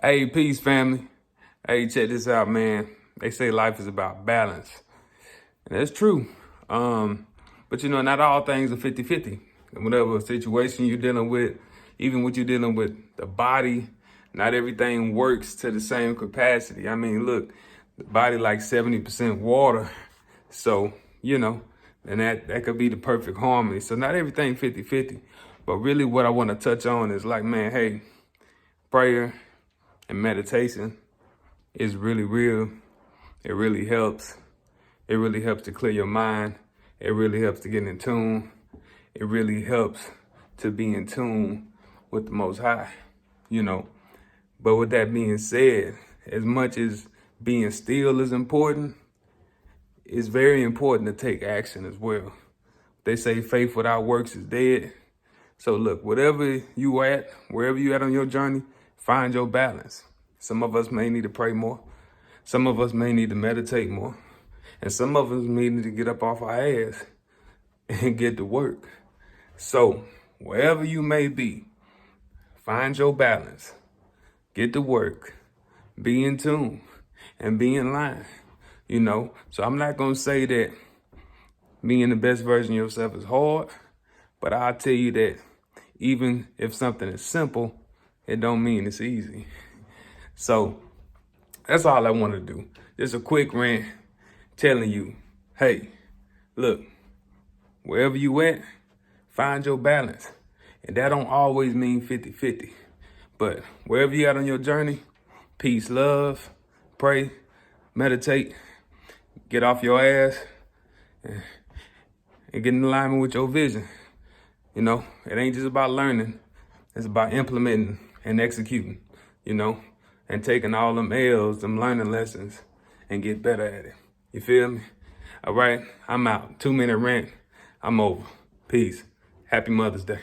Hey, peace, family. Hey, check this out, man. They say life is about balance. And that's true. But not all things are 50-50. And whatever situation you're dealing with, even what you're dealing with the body, not everything works to the same capacity. I mean, look, the body like 70% water. So, and that could be the perfect harmony. So not everything 50-50. But really what I want to touch on is like, man, hey, prayer and meditation is really real. It really helps. It really helps to clear your mind. It really helps to get in tune. It really helps to be in tune with the Most High, But with that being said, as much as being still is important, it's very important to take action as well. They say faith without works is dead. So look, wherever you at on your journey, find your balance. Some of us may need to pray more. Some of us may need to meditate more. And some of us may need to get up off our ass and get to work. So wherever you may be, find your balance. Get to work. Be in tune and be in line, So I'm not going to say that being the best version of yourself is hard, but I'll tell you that even if something is simple, it don't mean it's easy. So that's all I want to do. Just a quick rant telling you, hey, look, wherever you at, find your balance. And that don't always mean 50-50. But wherever you at on your journey, peace, love, pray, meditate, get off your ass, and get in alignment with your vision. It ain't just about learning. It's about implementing and executing, and taking all them L's, them learning lessons, and get better at it. You feel me? All right, I'm out. 2-minute rant. I'm over. Peace. Happy Mother's Day.